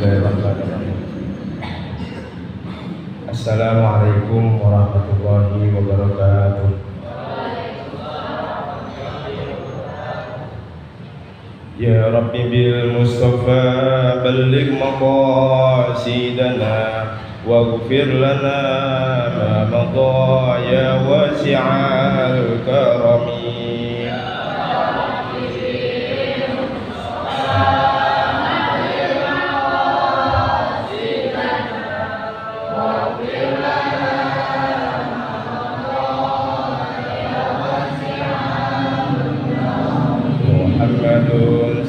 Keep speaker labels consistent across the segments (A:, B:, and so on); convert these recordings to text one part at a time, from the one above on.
A: Bismillahirrahmanirrahim. Assalamualaikum warahmatullahi wabarakatuh. Ya Rabbi bil Mustafa balligh maqasidana waghfir lana ma madha ya wasi'al karami.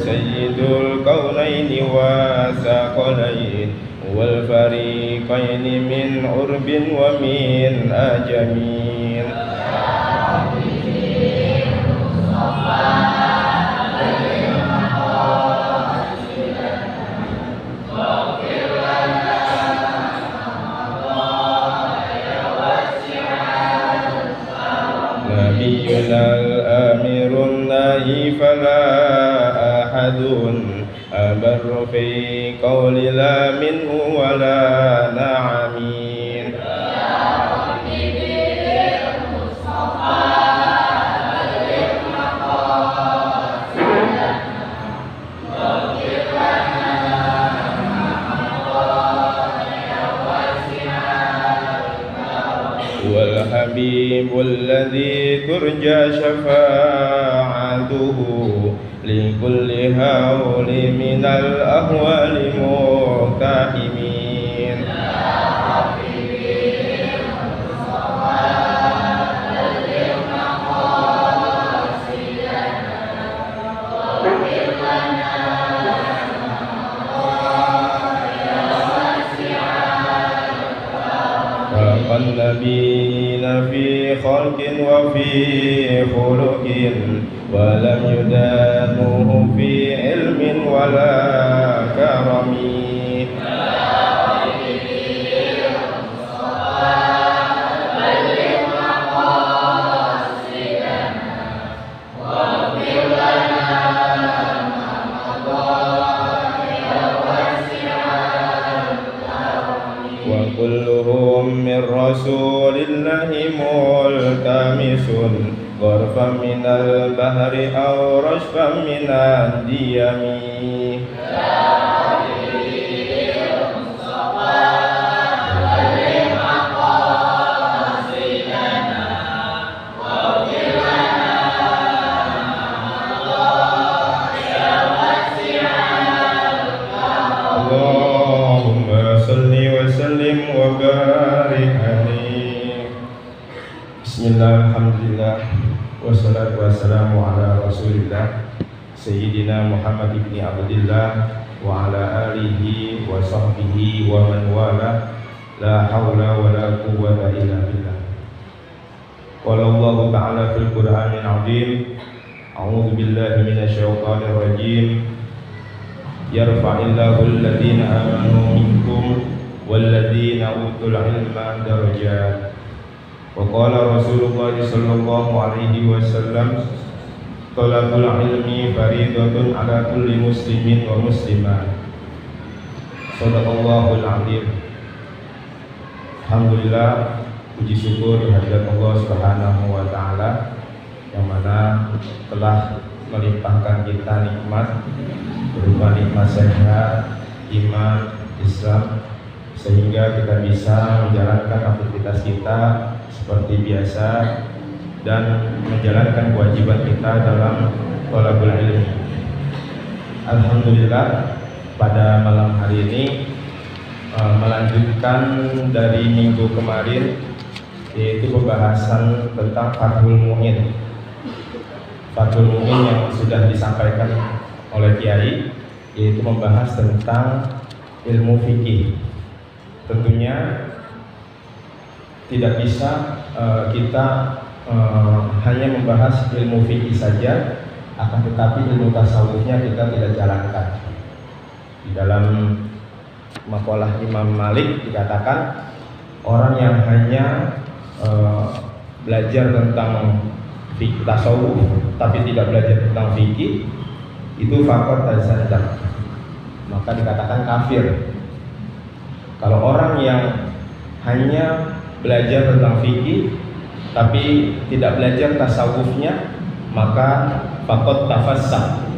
A: Sayyidul kaunaini wa thaqalain wal fariqaini min urbin wa min ajamin. Nabiyyunal amirun nahi fala abarru fi qawli la minhu wa la na'amin. Wal habibul ladzi turja syafa'atuhu likulli hauli minal ahwali muqtahimin. Faqan nabiyina fi khalqin wa fi khuluqin wa lam yudanuhu fi ilmin wa la karami. Wa kulluhum min rasulillahi multamisun gharfan minal bahri aw rashfan minad diyami. Allahumma salli wa sallim wa barik alaihi. Bismillah, alhamdulillah, wassalatu wassalamu ala rasulillah Sayyidina Muhammad ibn Abdillah wa ala alihi wa sahbihi wa man wala. La hawla wa la quwwata illa billah. Qala Allah ta'ala fil Qur'anil azim, a'udzu billahi minasy syaithanir rajim. Yarfa'illahu alladhina amanu minkum walladhina utul ilma darajat. Wa qala Rasulullah sallallahu alaihi wasallam, talabul ilmi faridatun ala kulli muslimin wa muslimah. Shadaqallahul azim. Alhamdulillah, puji syukur kehadirat Allah Subhanahu wa taala yang mana telah melimpahkan kita nikmat berupa nikmat sehat, iman, Islam, sehingga kita bisa menjalankan aktivitas kita seperti biasa dan menjalankan kewajiban kita dalam thalabul ilmi. Alhamdulillah, pada malam hari ini melanjutkan dari minggu kemarin, yaitu pembahasan tentang Fathul Mu'in. Fathul Mu'in yang sudah disampaikan oleh Kiai, yaitu membahas tentang ilmu fikih. Tentunya tidak bisa kita hanya membahas ilmu fikih saja, akan tetapi ilmu tasawufnya kita tidak jalankan. Di dalam maqalah Imam Malik dikatakan, orang yang hanya belajar tentang tasawuf tapi tidak belajar tentang fikih, itu fakor dan sadar. maka dikatakan kafir. Kalau orang yang hanya belajar tentang fikih tapi tidak belajar tasawufnya, maka faqad tafassaq,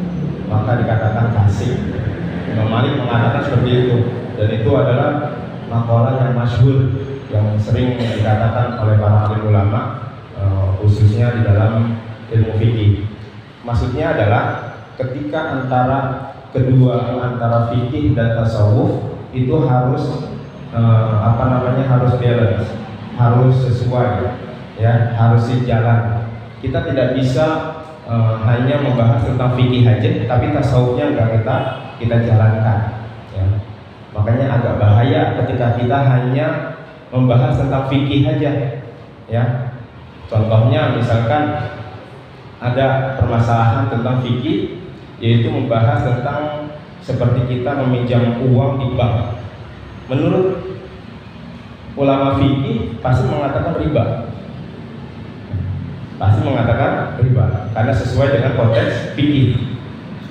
A: maka dikatakan fasik. Imam Malik mengatakan seperti itu, dan itu adalah maqalah yang masyhur yang sering dikatakan oleh para alim ulama, khususnya di dalam ilmu fikih. Maksudnya adalah ketika antara fikih dan tasawuf itu harus harus balance, harus sesuai, ya, harus sejalan. Kita tidak bisa hanya membahas tentang fikih aja, tapi tasawufnya enggak kita jalankan, ya. Makanya agak bahaya ketika kita hanya membahas tentang fikih aja, ya. Contohnya misalkan ada permasalahan tentang fikih, yaitu membahas tentang seperti kita meminjam uang di bank. Menurut ulama fikih pasti mengatakan riba, karena sesuai dengan konteks fikih.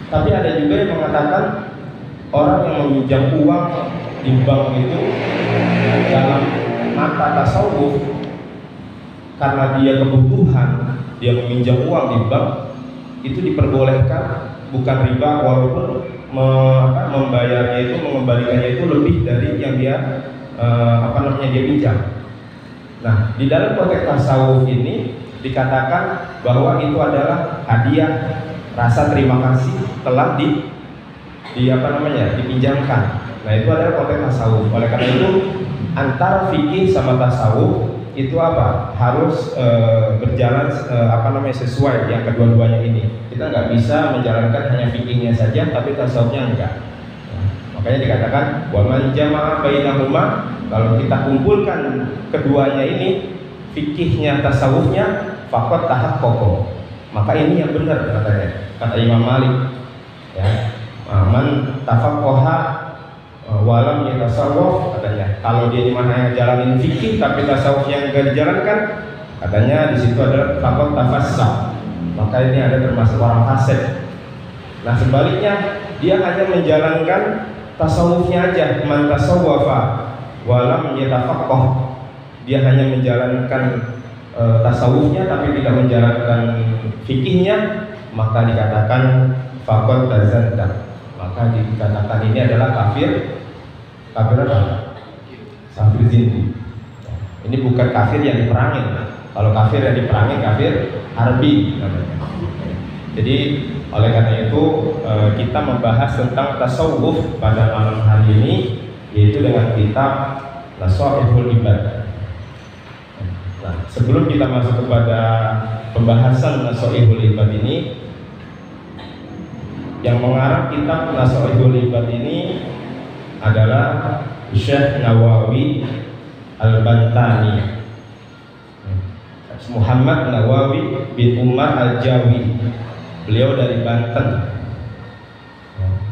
A: Tapi ada juga yang mengatakan orang yang meminjam uang di bank itu dalam mata tasawuf, karena dia kebutuhan, dia meminjam uang di bank, itu diperbolehkan, bukan riba, walaupun mengembalikannya itu lebih dari yang dia dia pinjam. Nah, di dalam konteks tasawuf ini dikatakan bahwa itu adalah hadiah, rasa terima kasih telah dipinjamkan. Nah, itu adalah konteks tasawuf. Oleh karena itu antara fikih sama tasawuf itu harus berjalan sesuai yang kedua-duanya ini. Kita nggak bisa menjalankan hanya fikihnya saja tapi tasawufnya enggak. Makanya dikatakan wa man jama'a bainahuma, kalau kita kumpulkan keduanya ini, fikihnya tasawufnya, faqad tahaqqaqa, maka ini yang benar, katanya, kata Imam Malik, ya. Man tafaqqaha wa lam yatasawwaf, katanya, kalau dia cuma hanya jalanin fikih tapi tasawufnya enggak dijalankan, katanya di situ adalah faqad tafassaq, maka ini ada termasuk orang fasik. Nah, sebaliknya dia hanya menjalankan tasawufnya aja, man tasawwafa wa lam yatafaqqah, dia hanya menjalankan tasawufnya tapi tidak menjalankan fikihnya, maka dikatakan faqad tazandaq, maka dikatakan ini adalah kafir apa? Kafir zindi. Ini bukan kafir yang diperangin. Kalau kafir yang diperangin kafir harbi namanya. Jadi oleh karena itu kita membahas tentang tasawuf pada malam hari ini, yaitu dengan kitab Nasaihul Ibad. Nah, sebelum kita masuk kepada pembahasan Nasaihul Ibad ini, yang mengarang kitab Nasaihul Ibad ini adalah Syekh Nawawi Al-Bantani, Muhammad Nawawi bin Umar Al-Jawi. Beliau dari Banten.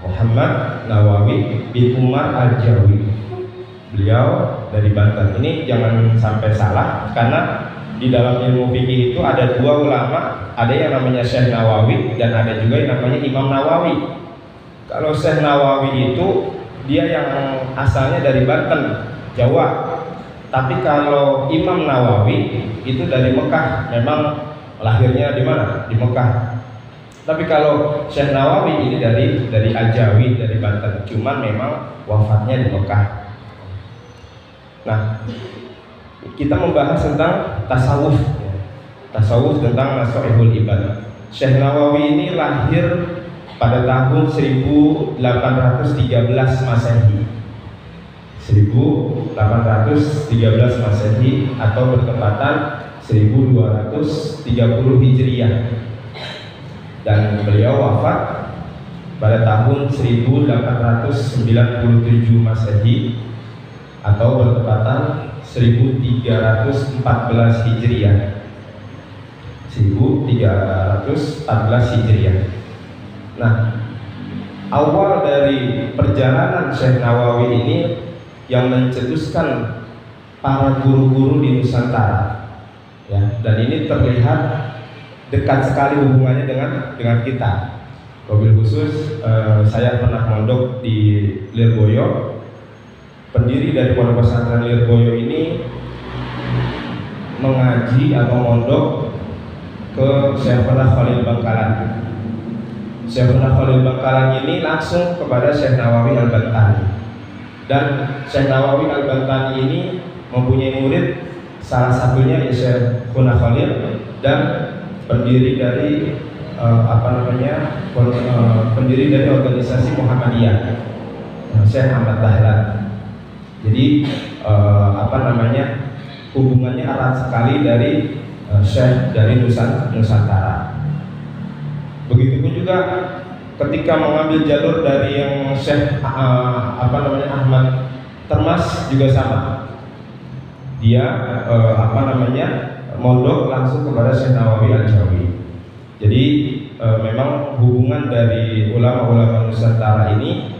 A: Muhammad Nawawi bin Umar Al-Jawi. Beliau dari Banten. Ini jangan sampai salah, karena di dalam ilmu fikih itu ada dua ulama, ada yang namanya Syekh Nawawi dan ada juga yang namanya Imam Nawawi. Kalau Syekh Nawawi itu dia yang asalnya dari Banten, Jawa. Tapi kalau Imam Nawawi itu dari Mekah, memang lahirnya di mana? Di Mekah. Tapi kalau Syekh Nawawi ini dari Al-Jawi, dari Banten, cuman memang wafatnya di Mekah. Nah, kita membahas tentang tasawuf, tentang Nasaihul Ibad. Syekh Nawawi ini lahir pada tahun 1813 Masehi. 1813 Masehi atau bertepatan 1230 Hijriah. Dan beliau wafat pada tahun 1897 Masehi atau bertepatan 1314 Hijriah. 1314 Hijriah. Nah, awal dari perjalanan Syekh Nawawi ini yang mencetuskan para guru-guru di Nusantara, ya, dan ini terlihat dekat sekali hubungannya dengan kita. Wabil khusus saya pernah mondok di Lirboyo. Pendiri dari Pondok Pesantren Lirboyo ini mengaji atau mondok ke Syekhuna Khalil Bangkalan. Syekhuna Khalil Bangkalan ini langsung kepada Syekh Nawawi Al-Bantani. Dan Syekh Nawawi Al-Bantani ini mempunyai murid, salah satunya ya Syekhuna Khalil, dan pendiri dari pendiri dari organisasi Muhammadiyah, Syekh Ahmad Dahlan. Jadi hubungannya erat sekali dari Syekh dari Nusantara. Begitupun juga ketika mengambil jalur dari yang Syekh Ahmad Termas juga sama. Dia mondok langsung kepada Syekh Nawawi Al-Jawi. Jadi memang hubungan dari ulama-ulama Nusantara ini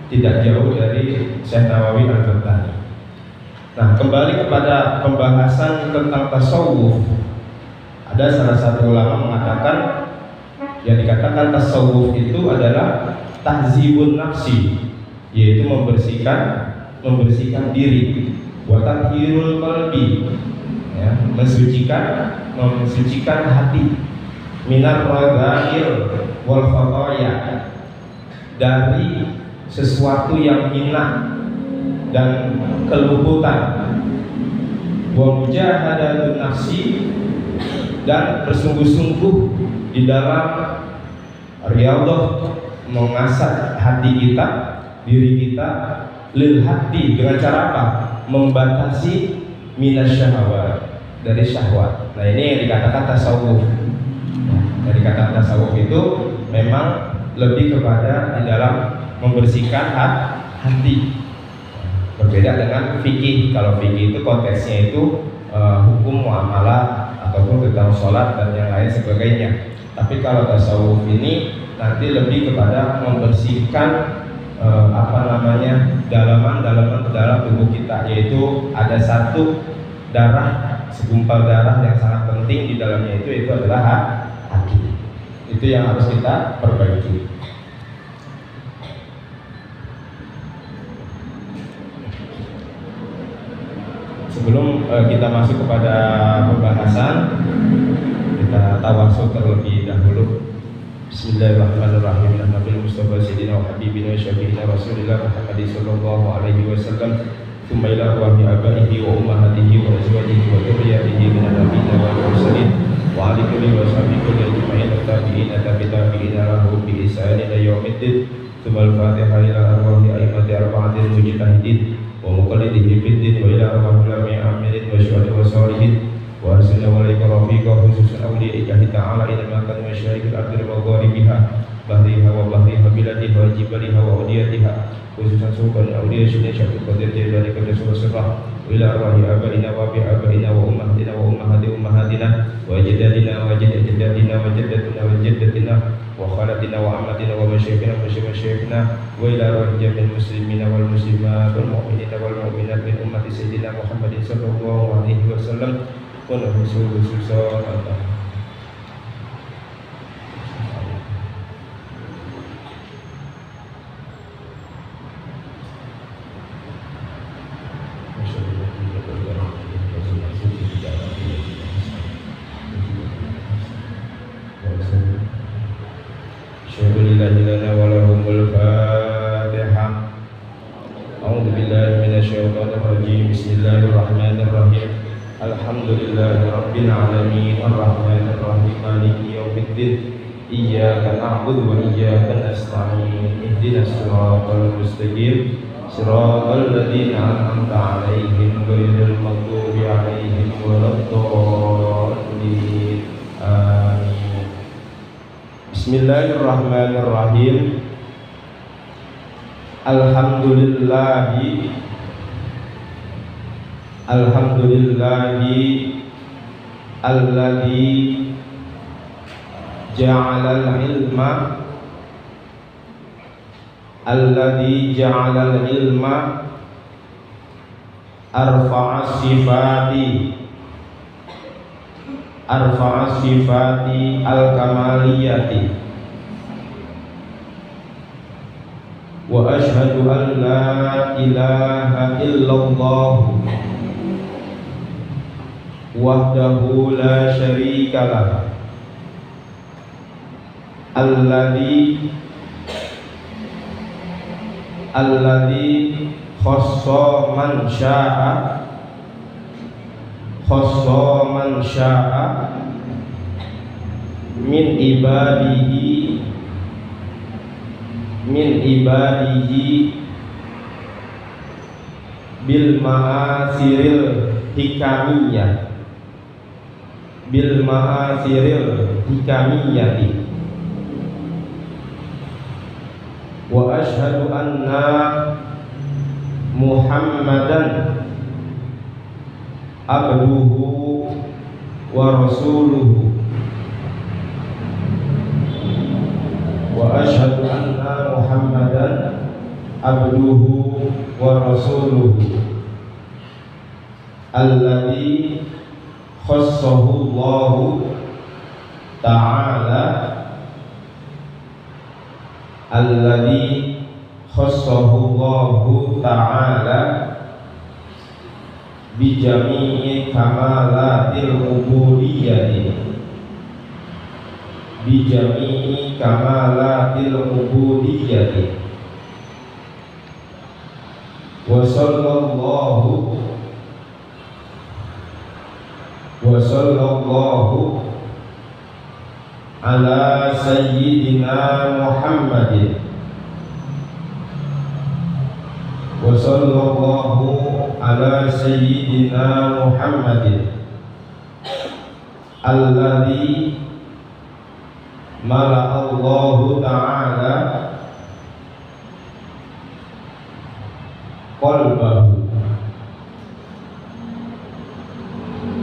A: tidak jauh dari Syekh Nawawi Al-Bantani. Nah, kembali kepada pembahasan tentang tasawuf. Ada salah satu ulama mengatakan, yang dikatakan tasawuf itu adalah tahzibun nafsi, yaitu membersihkan diri, wa tathhirul qalbi, ya, mensucikan hati, minar radha'il wal khataya, dari sesuatu yang hina dan keluputan, wa mujahadatun nafsi, dan bersungguh-sungguh di dalam riyadhah, mengasah hati kita, diri kita, lil hati, dengan cara apa? Membatasi minasyahawat, dari syahwat. Nah, ini yang dikatakan tasawuf. Dari kata tasawuf itu memang lebih kepada di dalam membersihkan hati. Berbeda dengan fikih. Kalau fikih itu konteksnya itu hukum muamalah ataupun tentang sholat dan yang lain sebagainya. Tapi kalau tasawuf ini nanti lebih kepada membersihkan dalaman ke dalam tubuh kita, yaitu ada satu darah, segumpal darah yang sangat penting di dalamnya, itu adalah hati. Itu yang harus kita perbaiki. Sebelum kita masuk kepada pembahasan, kita tawasul terlebih dahulu. Bismillahirrahmanirrahim. Nabi Mustafa Sayyidina wa Habibina wa Syafi'ina Rasulullah Muhammad sallallahu alaihi wasallam. Tsumma ila arwahi abaihi wa ummahatihi wa azwajihi wa dzurriyyatihi min an-nabiyyin wal mursalin wa ala kulli wa sahbihi kulli ajma'in wa tabi'ina lahu bi ihsan ila yaumiddin. Tsumma al-Fatihah ila arwahi a'immati arba'atil mujtahidin wa muqallidihim fid din wa ila arwahi ulama'i amirin wa syuhada wa shalihin wa arsalna alaika rafiqa khususan awliya'illahi ta'ala ila makan wa syarikil ardi wa gharibiha bahriha wa bahriha biladiha wa jibaliha wa udiyatiha khususan sultan awliya syuhada syafil qadir jilani qadas wa sirrah wa ila arwahi abaina wa bi abaina wa ummahatina wa ummahati ummahatina wa jaddadina wa jaddadina wa jaddatina wa jaddatina wa khalatina wa ammatina wa masyayikhina wa masyayikhina wa ila arwahi jami'il muslimina wal muslimat wal mu'minina wal mu'minat min ummati sayyidina Muhammadin sallallahu alaihi wasallam wa nahsul susana. Bismillahirrahmanirrahim. Alhamdulillahirabbil alamin arrahmanir rahim maliki yaumiddin iyyaka na'budu wa iyyaka nasta'in ihdinas siratal mustaqim siratal ladzina an'amta 'alaihim ghairil maghdubi 'alaihim waladdallin. Amin. Bismillahirrahmanirrahim. Alhamdulillahi alladzi ja'alal ilma arfa'as sifati al-kamaliyati wa asyhadu an la ilaha illallah wahdahu la syarika lah alladzi khassa man syaa min ibadihi bil ma'asiril hikamiyati wa asyhadu anna Muhammadan abduhu wa rasuluhu wa asyhadu anna Muhammadan abduhu wa rasuluhu alladzi khassahu Allahu ta'ala bi jami'i kamalatil ubudiyyati wa sallallahu ala sayyidina Muhammadin wa sallallahu ala sayyidina Muhammadin alladzi mala'allahu ta'ala qalbahu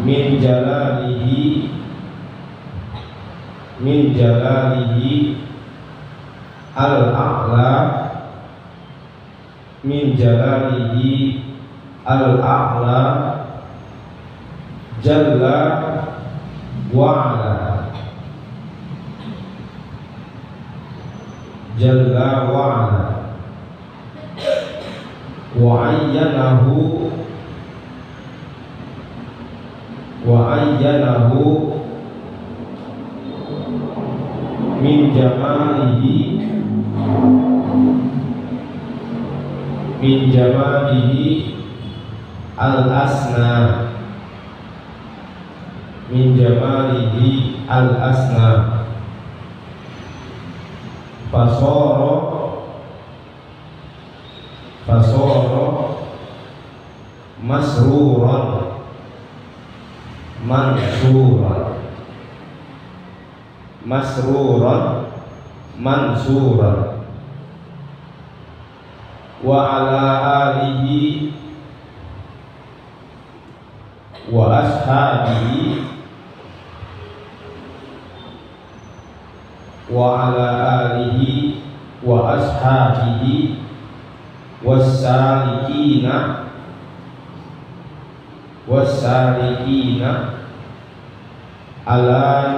A: min jalalihi al-a'la jalla wa'ala wa ayyanahu min jamalihi al-asna fasoro masruran mansuran wa ala alihi wa ashabihi wassalikina ala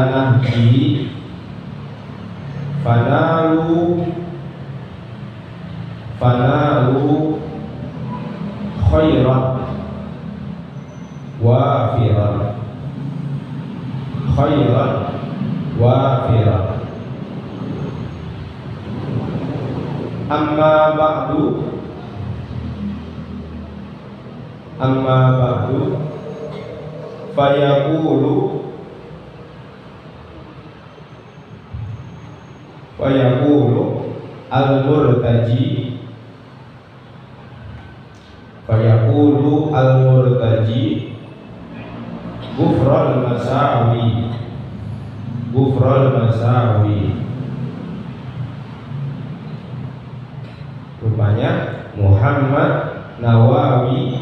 A: nahjihi fanalu khairan wafiran amma ba'du fayaqulu al-murtaji gufral masawi rupanya Muhammad Nawawi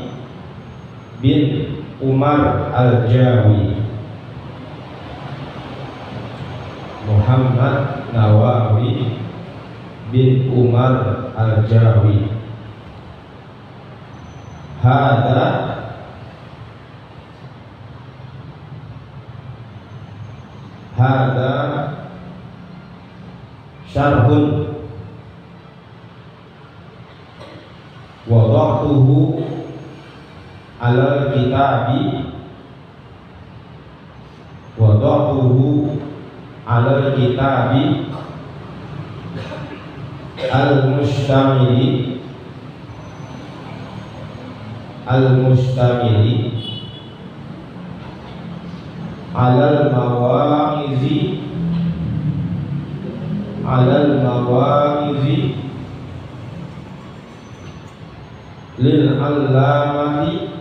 A: bin Umar Al-Jawi. Muhammad Nawawi bin Umar Al-Jawi. Hada syarhun wada'tuhu alal kitabi wada'tuhu alal kitabi al-mustamili alal mawa'izi lil allamati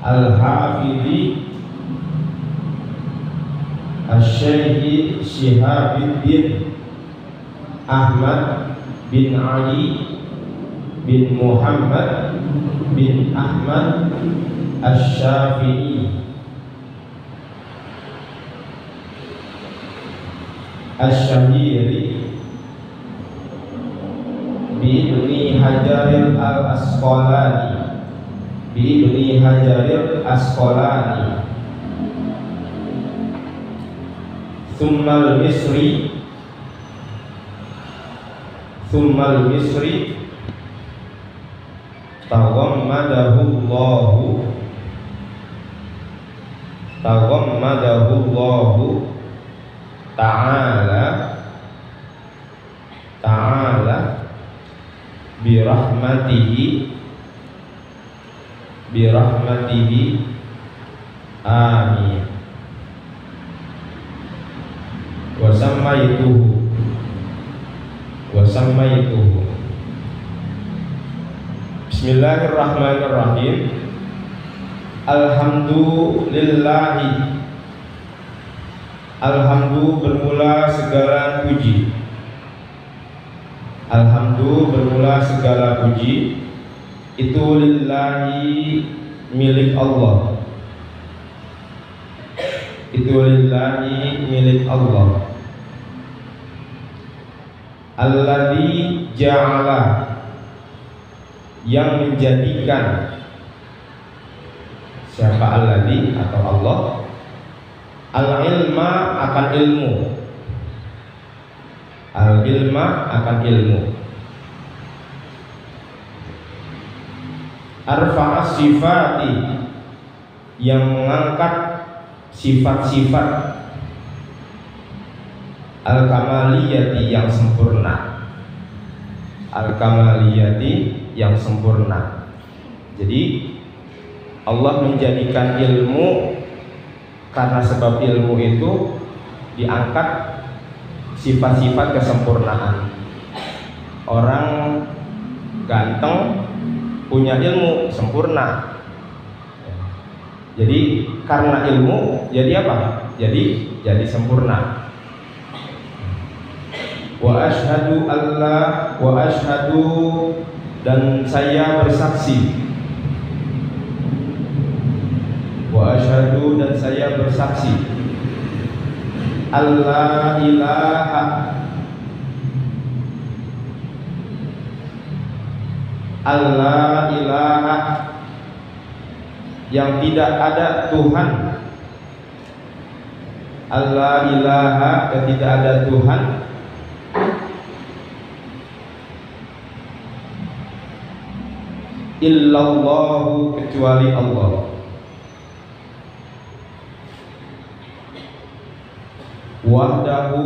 A: al-hafidhi asy-syekh Syihabuddin Ahmad bin Ali bin Muhammad bin Ahmad Asy-Syafi'i Asy-Syahiri bi Ibni Hajaril Asqalani Tsummal Misri taghammadahu Allahu ta'ala birahmatihi amin wa sammaituhu Bismillahirrahmanirrahim. Alhamdu bermula segala puji. Alhamdu bermula segala puji. Itu lillahi milik Allah. Itu lillahi milik Allah. Alladzi ja'ala, yang menjadikan. Siapa alladzi atau Allah? Al-ilma akan ilmu. Al-ilma akan ilmu. Arfa'as sifati, yang mengangkat sifat-sifat. Al-kamaliyati, yang sempurna. Al-kamaliyati, yang sempurna. Jadi Allah menjadikan ilmu, karena sebab ilmu itu diangkat sifat-sifat kesempurnaan. Orang ganteng punya ilmu sempurna. Jadi karena ilmu jadi apa? Jadi sempurna. Wa asyhadu alla wa asyhadu, dan saya bersaksi. Wa asyhadu, dan saya bersaksi. Allah ilaha, Allah ilaha, yang tidak ada Tuhan. Allah ilaha, yang tidak ada Tuhan. Illallahu, kecuali Allah. Wahdahu,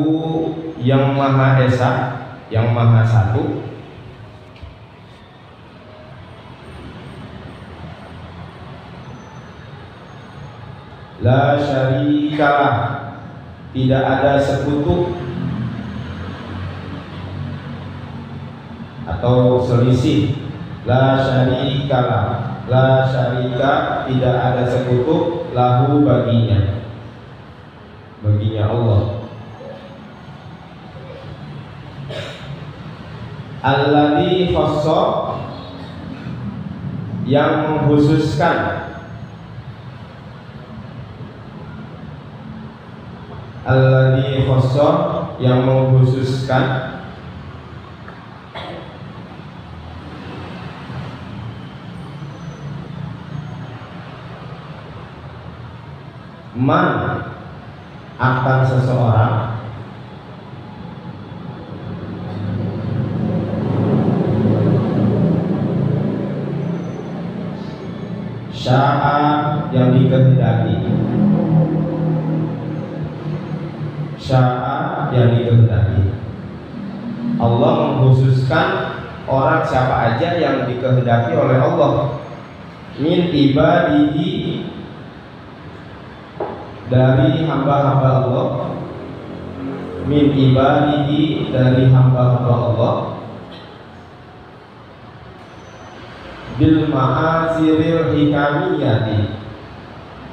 A: yang maha esa, yang maha satu. La syarikalah, tidak ada sekutu atau selisih. La syarikalah, la syarika, tidak ada sekutu, lahu, baginya Allah. Alladzi khassa, yang mengkhususkan. Alladzi khassa, yang mengkhususkan. Man, akan seseorang sya'a yang dikehendaki, sya'a yang dikehendaki. Allah mengkhususkan orang siapa aja yang dikehendaki oleh Allah, min ibadihi, dari hamba-hamba Allah, min ibadihi, dari hamba-hamba Allah, bil ma'asiril hikamiyati,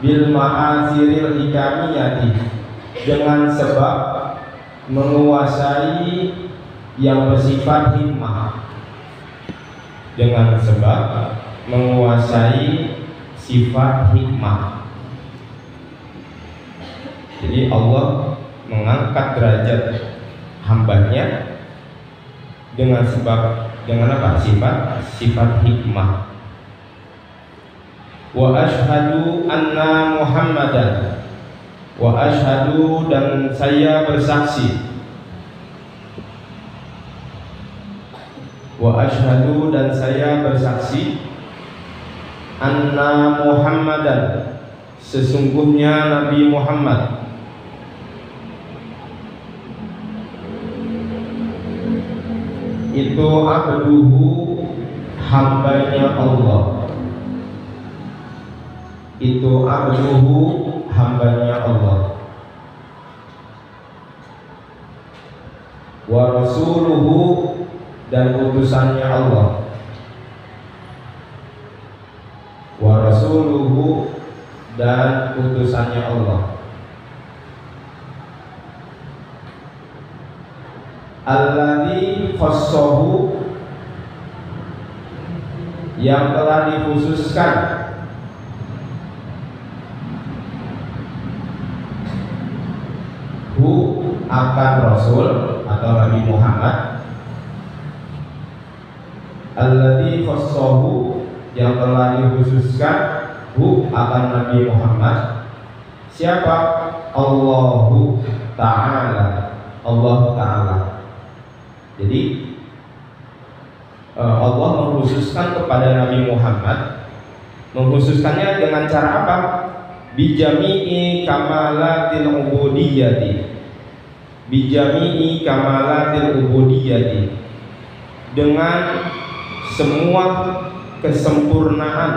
A: bil ma'asiril hikamiyati, dengan sebab menguasai yang bersifat hikmah, dengan sebab menguasai sifat hikmah. Jadi Allah mengangkat derajat hambanya dengan sebab, dengan apa? Sifat hikmah. Wa ashhadu anna Muhammadan, wa ashhadu, dan saya bersaksi, wa ashhadu, dan saya bersaksi, anna Muhammadan, sesungguhnya Nabi Muhammad, itu abduhu, hambanya Allah, itu abduhu, hambanya Allah, wa rasuluhu, dan utusannya Allah, wa rasuluhu, dan utusannya Allah, alladzi khassahu, yang telah dikhususkan, hu, akan Rasul atau Nabi Muhammad, alladzi khassahu, yang telah dikhususkan, hu, akan Nabi Muhammad. Siapa? Allahu Ta'ala, Allah Ta'ala. Jadi Allah mengkhususkan kepada Nabi Muhammad, mengkhususkannya dengan cara apa? Bijami'i kamalatil ubudiyyati, bijami'i kamalatil ubudiyyati, dengan semua kesempurnaan,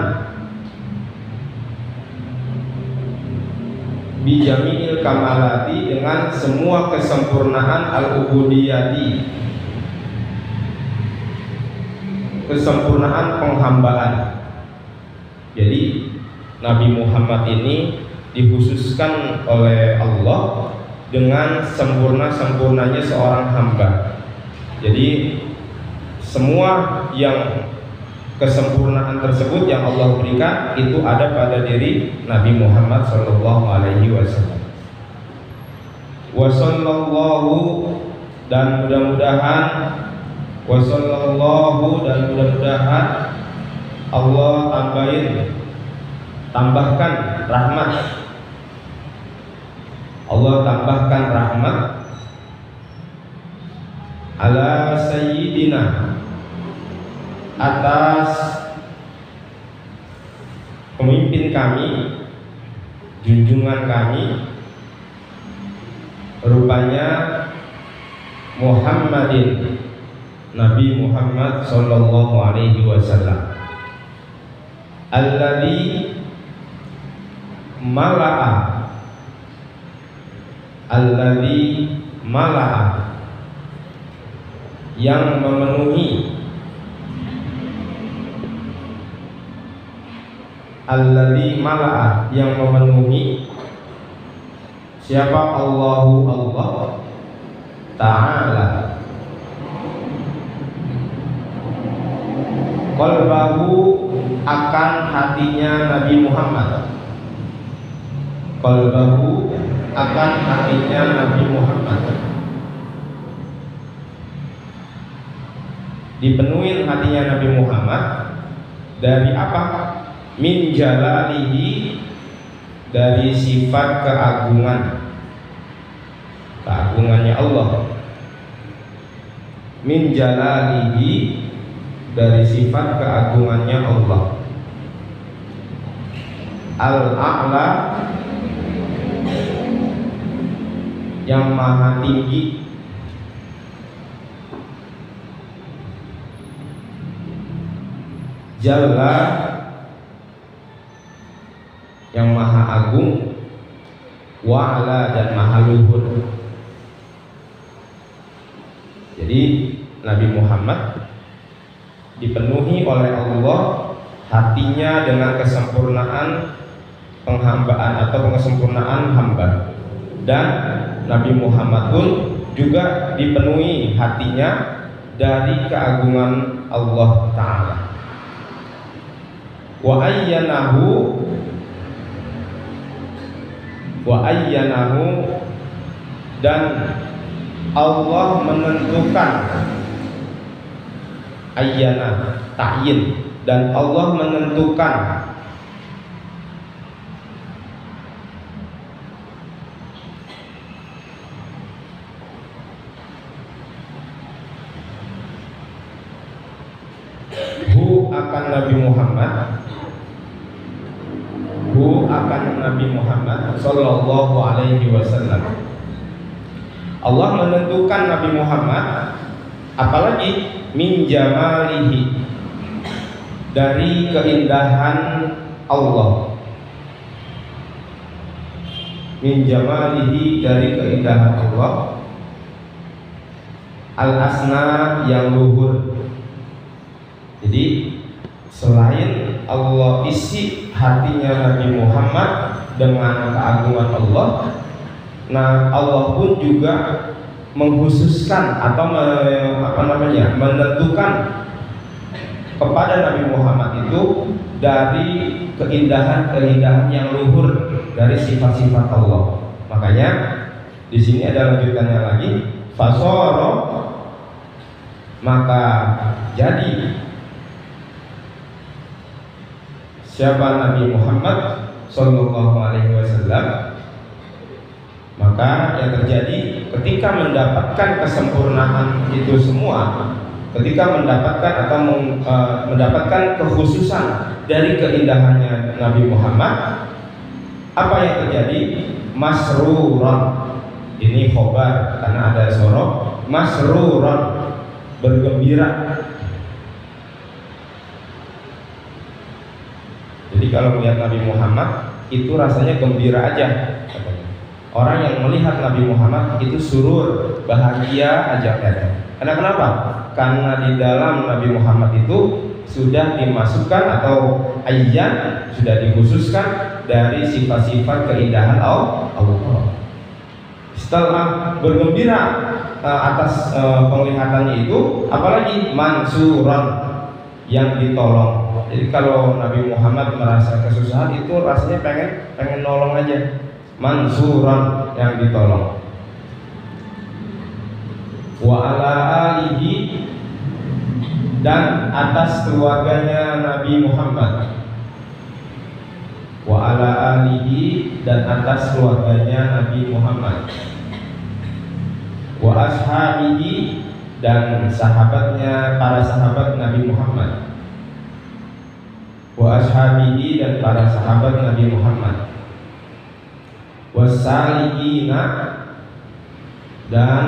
A: bijami'il kamalati, dengan semua kesempurnaan al-ubudiyyati, kesempurnaan penghambaan. Jadi Nabi Muhammad ini dikhususkan oleh Allah dengan sempurna-sempurnanya seorang hamba. Jadi semua yang kesempurnaan tersebut yang Allah berikan itu ada pada diri Nabi Muhammad sallallahu alaihi wasallam. Wa sallallahu, dan mudah-mudahan, wa sallallahu, dan mudah-mudahan Allah tambahkan rahmat, Allah tambahkan rahmat ala sayyidina, atas pemimpin kami, junjungan kami, rupanya Muhammadin, Nabi Muhammad sallallahu alaihi wasallam, alladzi mala'a, alladzi mala'a, yang memenuhi, alladzi mala'a, yang memenuhi. Siapa? Allahu, Allah Ta'ala, qalbahu, akan hatinya Nabi Muhammad, qalbahu, akan hatinya Nabi Muhammad, dipenuhi hatinya Nabi Muhammad dari apa? Min jalalihi, dari sifat keagungan, keagungannya Allah. Min jalalihi, dari sifat keagungannya Allah. Al-a'la, yang maha tinggi. Jalla, yang maha agung. Wa'ala, dan maha luhur. Jadi Nabi Muhammad dipenuhi oleh Allah hatinya dengan kesempurnaan penghambaan atau kesempurnaan hamba, dan Nabi Muhammad pun juga dipenuhi hatinya dari keagungan Allah Ta'ala. Wa ayyanahu, dan Allah menentukan. Ayyana, ta'yin, dan Allah menentukan. Akan Nabi Muhammad, akan Nabi Muhammad sallallahu alaihi wasallam. Allah menentukan Nabi Muhammad, apalagi min jamalihi, dari keindahan Allah. Min jamalihi, dari keindahan Allah. Al-asna, yang luhur. Jadi selain Allah isi hatinya Nabi Muhammad dengan keagungan Allah, nah Allah pun juga mengkhususkan atau menentukan kepada Nabi Muhammad itu dari keindahan-keindahan yang luhur dari sifat-sifat Allah. Makanya di sini ada lanjutannya lagi, fasoro, maka jadi siapa Nabi Muhammad sallallahu alaihi wasallam, maka yang terjadi ketika mendapatkan kesempurnaan itu semua, ketika mendapatkan atau mendapatkan kekhususan dari keindahannya Nabi Muhammad, apa yang terjadi? Masruran, ini khobar karena ada sorok. Masruran, bergembira. Jadi kalau melihat Nabi Muhammad itu rasanya gembira aja. Orang yang melihat Nabi Muhammad itu surur, bahagia aja. Karena kenapa? Karena di dalam Nabi Muhammad itu sudah dimasukkan atau ayat sudah dikhususkan dari sifat-sifat keindahan Allah. Setelah bergembira atas penglihatannya itu, apalagi mansuran, yang ditolong. Jadi kalau Nabi Muhammad merasa kesusahan itu rasanya pengen nolong aja. Mansuran, yang ditolong. Wa ala alihi, dan atas keluarganya Nabi Muhammad. Wa ala alihi, dan atas keluarganya Nabi Muhammad. Wa ashabihi, dan sahabatnya, para sahabat Nabi Muhammad. Wa ashabihi, dan para sahabat Nabi Muhammad. Wasalikina, dan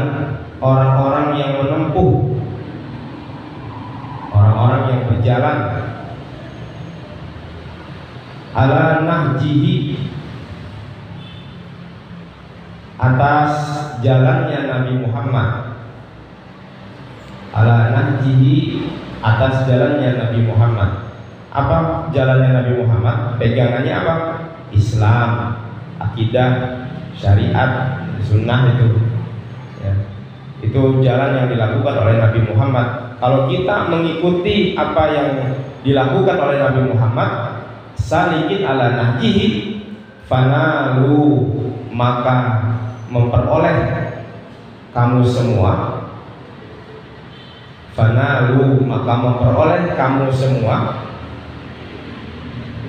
A: orang-orang yang menempuh, orang-orang yang berjalan ala nahjihi, atas jalannya Nabi Muhammad. Ala nahjihi, atas jalannya Nabi Muhammad. Apa jalannya Nabi Muhammad? Pegangannya apa? Islam, akidah, syariat, sunnah itu. Ya. Itu jalan yang dilakukan oleh Nabi Muhammad. Kalau kita mengikuti apa yang dilakukan oleh Nabi Muhammad, salikin ala nahjihi, fanalu, maka memperoleh kamu semua. Fanalu, maka memperoleh kamu semua.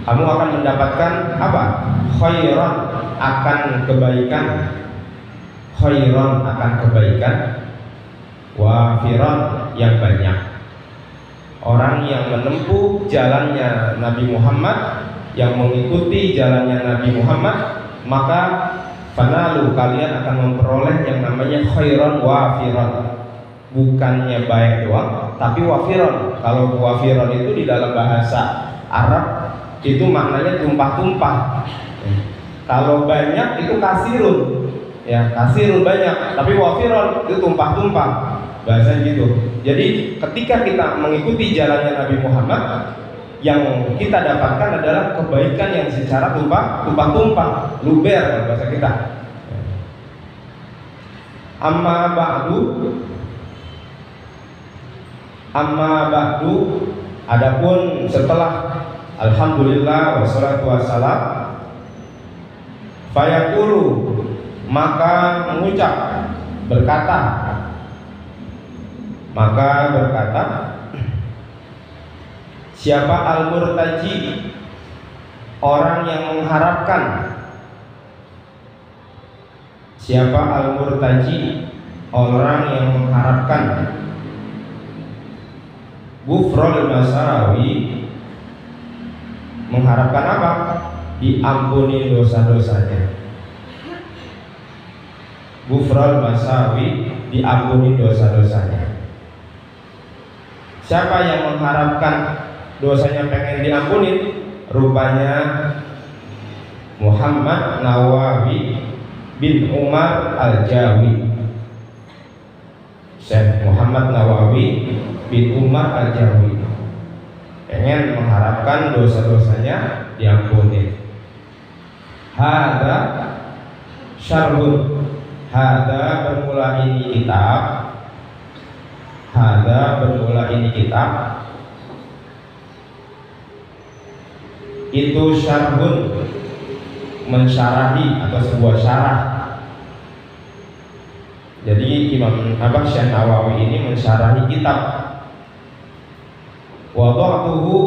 A: Kamu akan mendapatkan apa? Khairan, akan kebaikan. khairan akan kebaikan, wafiran yang banyak. Orang yang menempuh jalannya Nabi Muhammad, yang mengikuti jalannya Nabi Muhammad, maka fanalu, kalian akan memperoleh yang namanya khairan wafiran. Bukannya baik doang, tapi wafiran. Kalau wafiran itu di dalam bahasa Arab itu maknanya tumpah-tumpah. Kalau banyak itu kasirun, ya kasirun banyak. Tapi wafiran itu tumpah-tumpah, bahasa gitu. Jadi ketika kita mengikuti jalannya Nabi Muhammad, yang kita dapatkan adalah kebaikan yang secara tumpah-tumpah, luber bahasa kita. Amma ba'du, adapun setelah alhamdulillah wassalatu wassalam, fayaqulu, maka berkata siapa al-murtaji, orang yang mengharapkan. Siapa al-murtaji, orang yang mengharapkan Ghufrul Masawi, mengharapkan apa? Diampuni dosa-dosanya. Ghufrul Masawi, diampuni dosa-dosanya. Siapa yang mengharapkan dosanya pengen diampuni? Rupanya Muhammad Nawawi bin Umar Al-Jawi. Syekh Muhammad Nawawi bin Umar Al-Jawi pengen mengharapkan dosa-dosanya diampuni. Hada syarhun, hada bermula ini kitab, hada bermula ini kitab, itu syarhun, mensyarahi atau sebuah syarah. Jadi Imam Syekh Nawawi ini mensyarahi kitab. Wada'tuhu,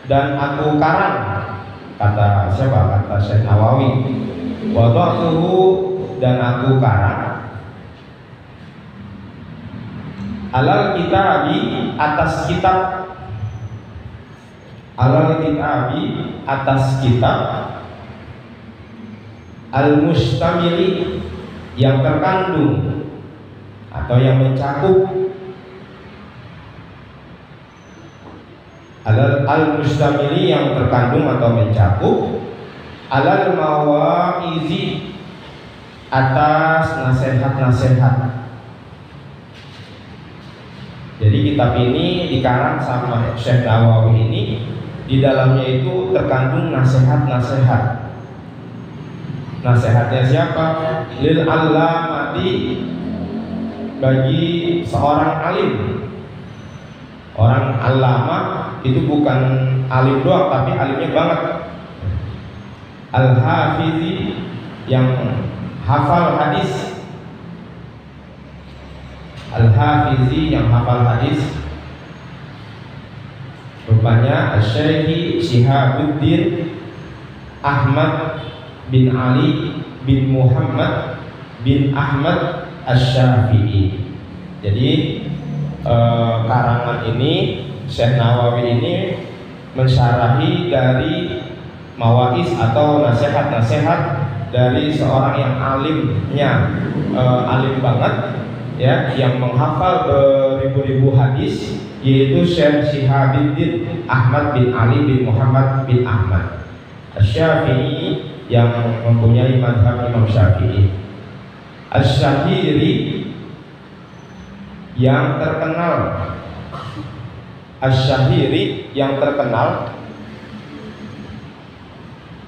A: dan aku karang, kata siapa? Kata Syekh Nawawi. Wada'tuhu, dan aku karang alal kitabi, atas kitab, alal kitabi, atas kitab, al-mustamili, yang terkandung atau yang mencakup, al-mustamili, yang terkandung atau mencakup, alal mawaizi, atas nasihat-nasihat. Jadi kitab ini dikarang sama Syekh Nawawi ini, di dalamnya itu terkandung nasihat-nasihat. Nasihatnya siapa? Lil allamati, bagi seorang alim. Orang allama itu bukan alim doang, tapi alimnya banget. Al-hafizi, yang hafal hadis. Al-hafizi, yang hafal hadis. Rupanya Asy-Syaikh Syihabuddin Ahmad bin Ali bin Muhammad bin Ahmad Asy-Syafi'i. Jadi karangan ini Syekh Nawawi ini mensyarahi dari mawaiz atau nasihat-nasihat dari seorang yang alimnya, alim banget ya, yang menghafal beribu-ribu hadis, yaitu Syekh Syihabuddin Ahmad bin Ali bin Muhammad bin Ahmad Asy-Syafi'i, yang mempunyai mazhab Imam Syafi'i. Asy-Syahiri, yang terkenal. Asy-Syahiri, yang terkenal.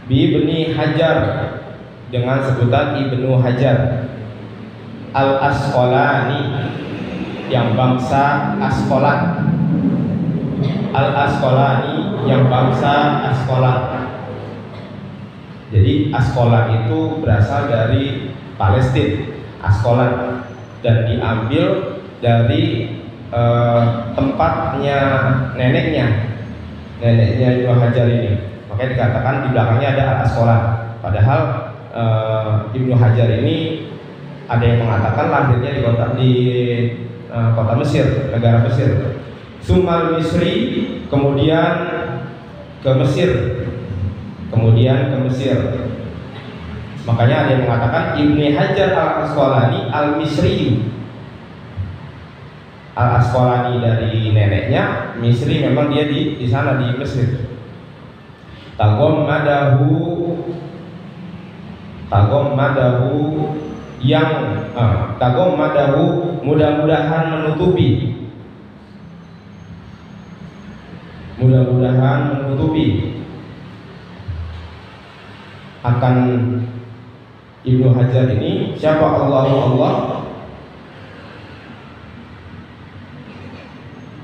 A: Bi Ibni Hajar, dengan sebutan Ibnu Hajar. Al-Asqalani, yang bangsa Asqalan. Al-Asqalani, yang bangsa Asqalan. Jadi Asqalan itu berasal dari Palestina, Asqalan, dan diambil dari tempatnya neneknya Ibnu Hajar ini. Makanya dikatakan di belakangnya ada Al-Asqalan. Padahal Ibnu Hajar ini ada yang mengatakan lahirnya di kota Mesir, negara Mesir. Sumal Misri, kemudian ke Mesir, Makanya ada yang mengatakan Ibnu Hajar al-Asqalani al-Misri. Al-Asqalani dari neneknya, Misri memang dia di sana di Mesir. Tagommadahu mudah-mudahan menutupi akan Ibnu Hajar ini. Siapa Allah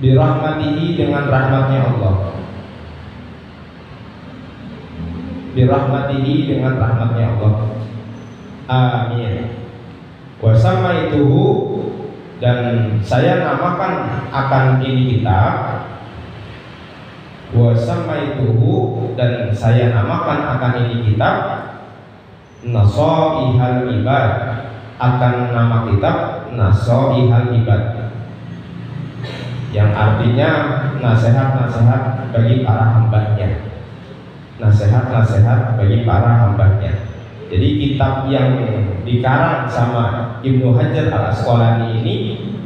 A: birahmatihi, dengan rahmatnya Allah, amin. Wa samaituhu, dan saya namakan akan ini kitab, Nasaihal Ibad, akan nama kitab Nasaihal Ibad, yang artinya nasihat-nasihat bagi para hambanya. Jadi kitab yang dikarang sama Ibnu Hajar al-Asqalani ini,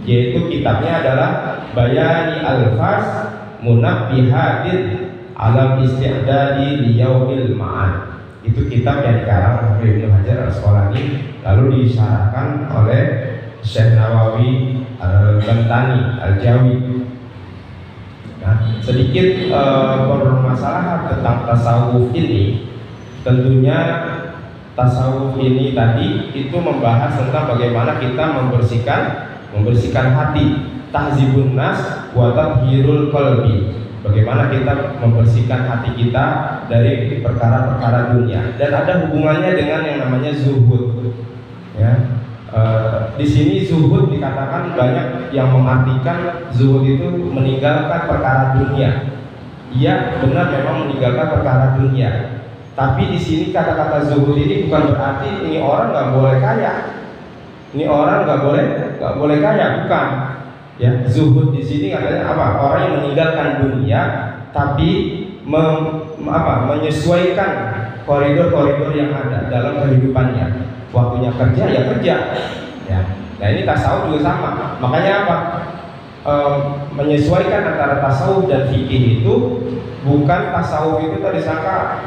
A: yaitu kitabnya adalah Bayani al-Fas Munabbihatin alam isti'dadi liyaumil ma'ad. Itu kitab yang dikarang oleh Ibnu Hajar al-Asqalani, lalu disyarahkan oleh Syekh Nawawi al-Bantani al-Jawi. Nah, sedikit permasalahan tentang tasawuf ini. Tentunya tasawuf ini tadi itu membahas tentang bagaimana kita membersihkan hati, tahzibun nas wa tathhirul qalbi. Bagaimana kita membersihkan hati kita dari perkara-perkara dunia, dan ada hubungannya dengan yang namanya zuhud. Ya, di sini zuhud dikatakan banyak yang mengartikan zuhud itu meninggalkan perkara dunia. Iya, benar, memang meninggalkan perkara dunia. Tapi di sini kata-kata zuhud ini bukan berarti ini orang nggak boleh kaya. Ini orang nggak boleh kaya, bukan. Ya, zuhud di sini katanya apa? Orang yang meninggalkan dunia tapi menyesuaikan koridor-koridor yang ada dalam kehidupannya. Waktunya kerja ya kerja. Ya. Nah, ini tasawuf juga sama. Makanya apa? Menyesuaikan antara tasawuf dan fikih itu bukan tasawuf itu tadi sangka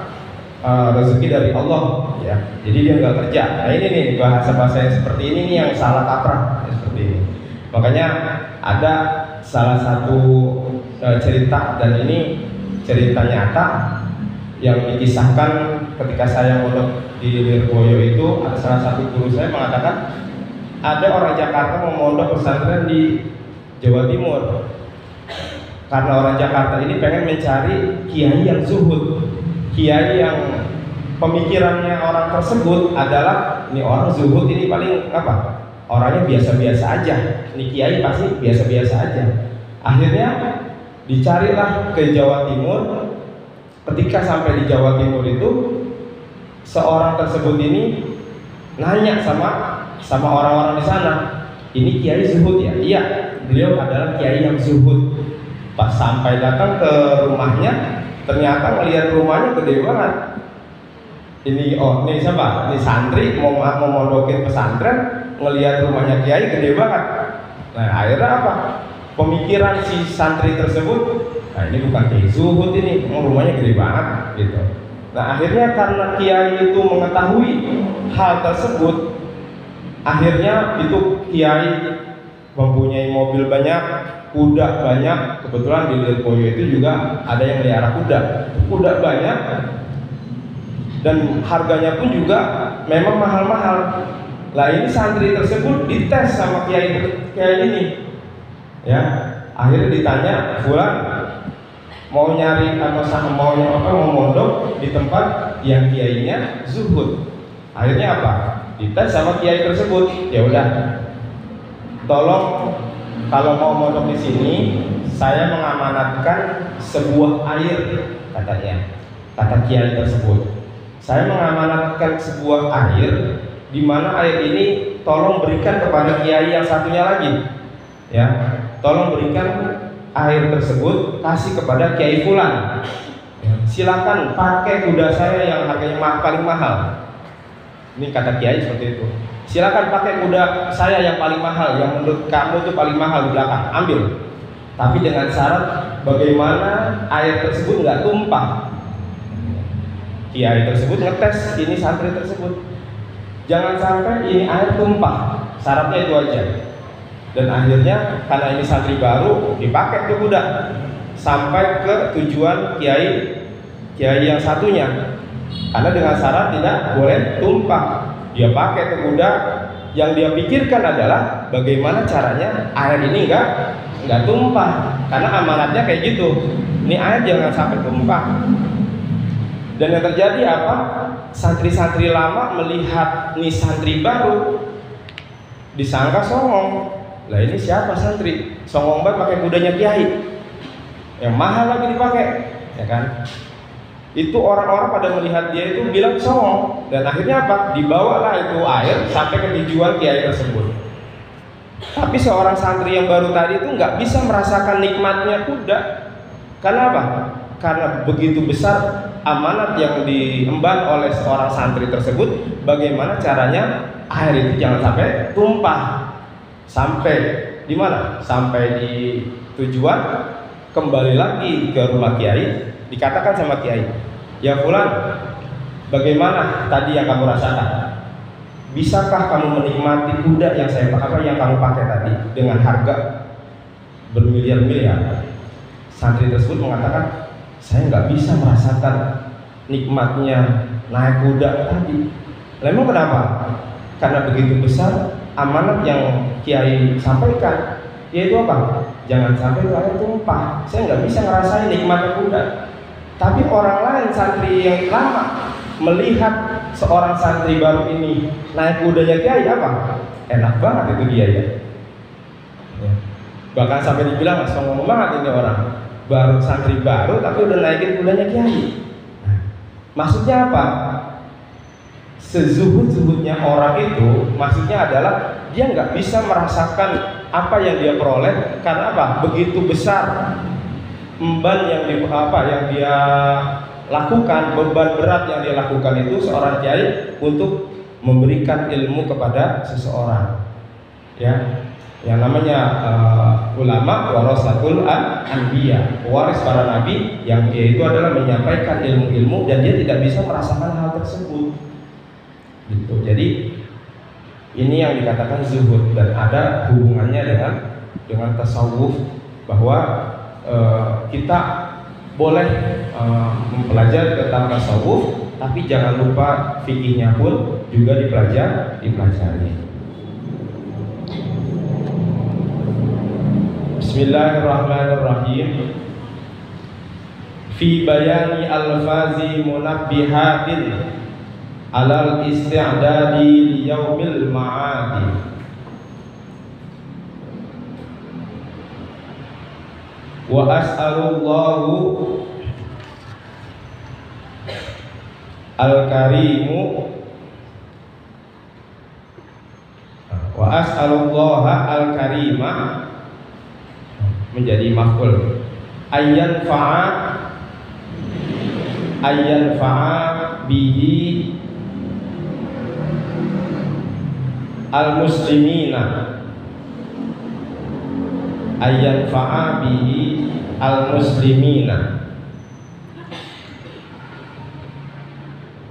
A: rezeki dari Allah, ya. Jadi dia nggak kerja. Nah, ini nih bahasa-bahasa yang seperti ini nih yang salah kaprah, ya, seperti ini. Makanya ada salah satu cerita, dan ini cerita nyata yang dikisahkan ketika saya mondok di Lirboyo. Itu ada salah satu guru saya mengatakan ada orang Jakarta mau mondok pesantren di Jawa Timur, karena orang Jakarta ini pengen mencari kiai yang zuhud, kiai yang pemikirannya orang tersebut adalah ini orang zuhud ini paling apa? Orangnya biasa-biasa aja. Ini kiai pasti biasa-biasa aja. Akhirnya dicarilah ke Jawa Timur. Ketika sampai di Jawa Timur itu, seorang tersebut ini nanya sama orang-orang di sana, ini kiai zuhud ya? Iya, beliau adalah kiai yang zuhud. Pas sampai datang ke rumahnya, ternyata melihat rumahnya gede banget. Ini siapa? Ini santri mau mondokin pesantren, ngelihat rumahnya kiai gede banget. Nah, akhirnya apa? Pemikiran si santri tersebut, nah ini bukan kiai zuhud, ini rumahnya gede banget gitu. Nah, akhirnya karena kiai itu mengetahui hal tersebut, akhirnya itu kiai mempunyai mobil banyak, kuda banyak. Kebetulan di Lirboyo itu juga ada yang melihara kuda banyak, dan harganya pun juga memang mahal-mahal. Lah, ini santri tersebut dites sama kiai ini, ya. Akhirnya ditanya, "Fulan, mau nyari atau mau mondok di tempat yang kiainya zuhud?" Akhirnya apa? Dites sama kiai tersebut. Ya udah, tolong kalau mau mondok di sini, saya mengamanatkan sebuah air, katanya. Kata kiai tersebut, saya mengamanatkan sebuah air di mana air ini tolong berikan kepada kiai yang satunya lagi, ya, tolong berikan air tersebut kasih kepada kiai fulan. Silakan pakai kuda saya yang harganya paling mahal. Ini kata kiai seperti itu. Silakan pakai kuda saya yang paling mahal, yang menurut kamu itu paling mahal di belakang, ambil. Tapi dengan syarat bagaimana air tersebut nggak tumpah. Kiai tersebut ngetes ini santri tersebut, jangan sampai ini air tumpah. Syaratnya itu aja. Dan akhirnya karena ini santri baru, dipakai tuh kuda sampai ke tujuan kiai yang satunya. Karena dengan syarat tidak boleh tumpah. Dia pakai ke kuda, yang dia pikirkan adalah bagaimana caranya air ini enggak tumpah. Karena amanatnya kayak gitu. Ini air jangan sampai tumpah. Dan yang terjadi apa? Santri-santri lama melihat nih santri baru, disangka songong. Lah ini siapa santri? Songong banget pakai kudanya kiai. Yang mahal lagi dipakai, ya kan? Itu orang-orang pada melihat dia itu bilang songong, dan akhirnya apa? Dibawalah itu air sampai ke tujuan kiai tersebut. Tapi seorang santri yang baru tadi itu nggak bisa merasakan nikmatnya kuda. Karena apa? Karena begitu besar amanat yang diemban oleh seorang santri tersebut, bagaimana caranya air itu jangan sampai tumpah. Sampai di mana? Sampai di tujuan, kembali lagi ke rumah kiai, dikatakan sama kiai, ya fulan, bagaimana tadi yang kamu rasakan? Bisakah kamu menikmati kuda yang yang kamu pakai tadi dengan harga bermiliar-miliar? Santri tersebut mengatakan, saya nggak bisa merasakan nikmatnya naik kuda tadi. Memang kenapa? Karena begitu besar amanat yang kiai sampaikan, yaitu apa? Jangan sampai air tumpah. Saya nggak bisa ngerasain nikmatnya kuda. Tapi orang lain, santri yang lama, melihat seorang santri baru ini naik kudanya kiai, apa? Enak banget itu dia ya. Bahkan sampai dibilang songong banget ini orang. Baru santri baru tapi udah naikin kudanya kiai. Maksudnya apa? Sezuhud-zuhudnya orang itu, maksudnya adalah dia nggak bisa merasakan apa yang dia peroleh. Karena apa? Begitu besar emban yang dia lakukan, beban berat yang dia lakukan itu seorang kiai untuk memberikan ilmu kepada seseorang. Ya, yang namanya ulama warasatul anbiya, pewaris para nabi, yang dia itu adalah menyampaikan ilmu-ilmu dan dia tidak bisa merasakan hal tersebut. Gitu. Jadi ini yang dikatakan zuhud, dan ada hubungannya dengan tasawuf, bahwa kita boleh mempelajari tentang tasawuf, tapi jangan lupa fikihnya pun juga dipelajari. Bismillahirrahmanirrahim. Fi bayani alfazi munabbihatin alal isti'dadi li yaumil ma'adi. Wa as'alullahu al-karimu wa as'alullaha al-karima menjadi maf'ul ayyan fa'a bihi al-muslimina, ayyan fa'a bihi al-muslimina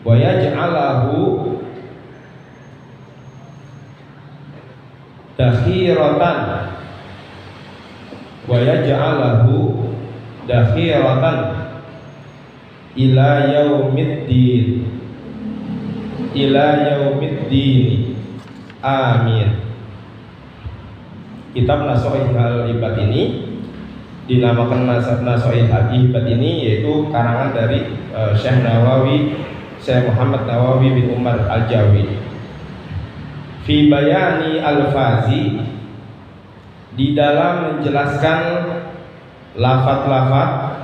A: wa yaj'alahu dakhiratan ila yaumiddin amin. Kitab Nasoih al-Ibad ini dinamakan Nasoih al-Ibad ini, yaitu karangan dari Syekh Muhammad Nawawi bin Umar al-Jawi. Fi bayani al-fazi, di dalam menjelaskan lafaz-lafaz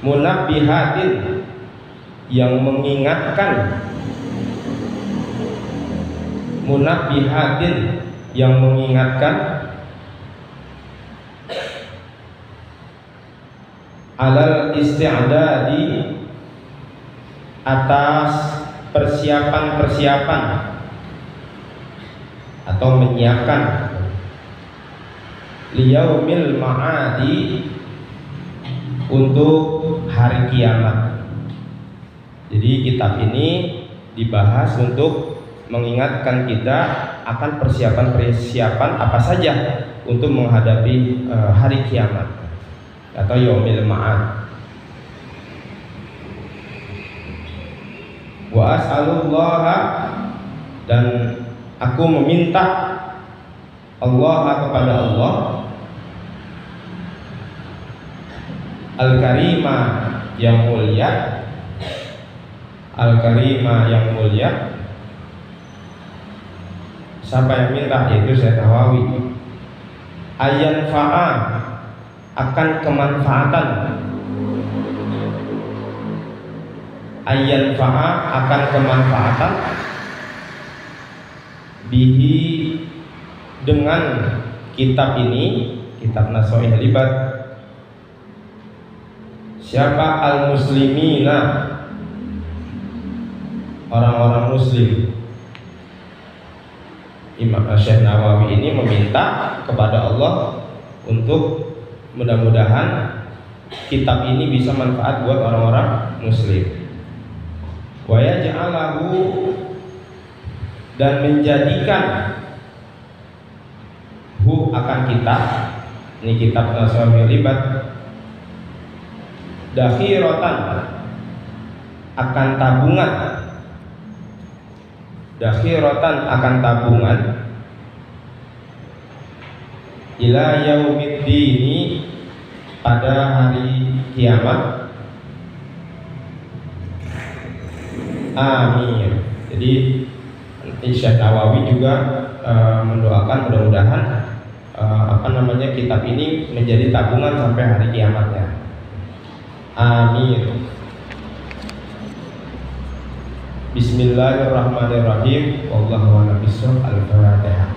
A: munabbihatin, yang mengingatkan, munabbihatin yang mengingatkan, alal isti'dadi atas persiapan-persiapan atau menyiapkan, liyaumil ma'adi untuk hari kiamat. Jadi kitab ini dibahas untuk mengingatkan kita akan persiapan-persiapan apa saja untuk menghadapi hari kiamat atau yaumil ma'ad. Wa as'alullaha, dan aku meminta Allah kepada Allah, Al-Karimah yang mulia, Al-Karimah yang mulia. Siapa yang minta? Yaitu Syekh Nawawi. Ayan fa'a, akan kemanfaatan, ayan fa'a, akan kemanfaatan, bihi, dengan kitab ini, kitab Nasoih Libat, siapa? Al-muslimina, orang-orang muslim. Imam Syekh Nawawi ini meminta kepada Allah untuk mudah-mudahan kitab ini bisa manfaat buat orang-orang muslim. Wa yaj'alahu, dan menjadikan hu, akan kitab ini, kitab Nasoih Libat, dakhiratan, akan tabungan, dakhiratan, akan tabungan, ila yaumiddini, pada hari kiamat. Amin. Jadi Syekh Nawawi juga mendoakan mudah-mudahan kitab ini menjadi tabungan sampai hari kiamatnya. Amin. Bismillahirrahmanirrahim. Wallahu a'lam bishawab. Al-Fatihah.